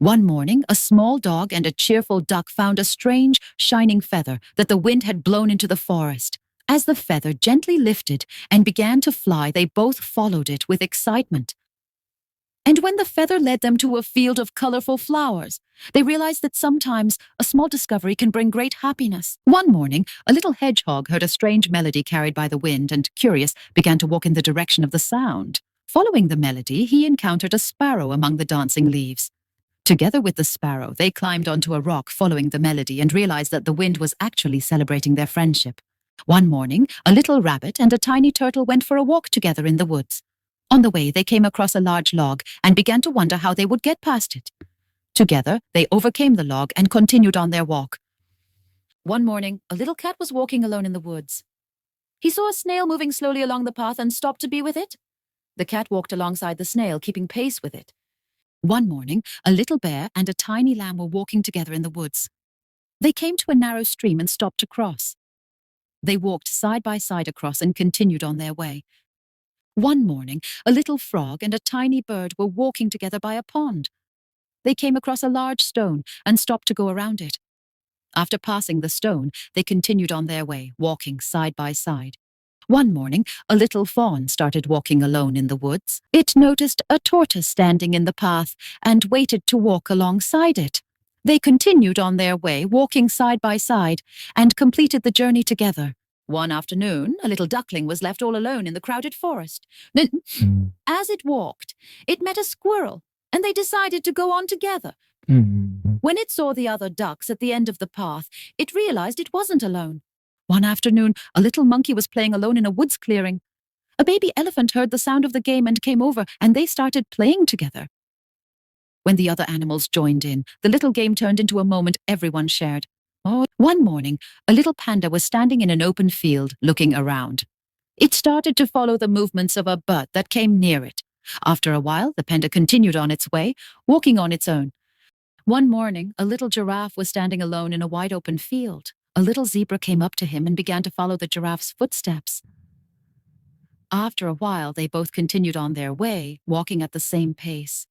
One morning, a small dog and a cheerful duck found a strange, shining feather that the wind had blown into the forest. As the feather gently lifted and began to fly, they both followed it with excitement. And when the feather led them to a field of colorful flowers, they realized that sometimes a small discovery can bring great happiness. One morning, a little hedgehog heard a strange melody carried by the wind and, curious, began to walk in the direction of the sound. Following the melody, he encountered a sparrow among the dancing leaves. Together with the sparrow, they climbed onto a rock following the melody and realized that the wind was actually celebrating their friendship. One morning, a little rabbit and a tiny turtle went for a walk together in the woods. On the way, they came across a large log and began to wonder how they would get past it. Together, they overcame the log and continued on their walk. One morning, a little cat was walking alone in the woods. He saw a snail moving slowly along the path and stopped to be with it. The cat walked alongside the snail, keeping pace with it. One morning, a little bear and a tiny lamb were walking together in the woods. They came to a narrow stream and stopped to cross. They walked side by side across and continued on their way. One morning, a little frog and a tiny bird were walking together by a pond. They came across a large stone and stopped to go around it. After passing the stone, they continued on their way, walking side by side. One morning, a little fawn started walking alone in the woods. It noticed a tortoise standing in the path and waited to walk alongside it. They continued on their way, walking side by side, and completed the journey together. One afternoon, a little duckling was left all alone in the crowded forest. As it walked, it met a squirrel, and they decided to go on together. When it saw the other ducks at the end of the path, it realized it wasn't alone. One afternoon, a little monkey was playing alone in a woods clearing. A baby elephant heard the sound of the game and came over, and they started playing together. When the other animals joined in, the little game turned into a moment everyone shared. One morning, a little panda was standing in an open field, looking around. It started to follow the movements of a bird that came near it. After a while, the panda continued on its way, walking on its own. One morning, a little giraffe was standing alone in a wide open field. A little zebra came up to him and began to follow the giraffe's footsteps. After a while, they both continued on their way, walking at the same pace.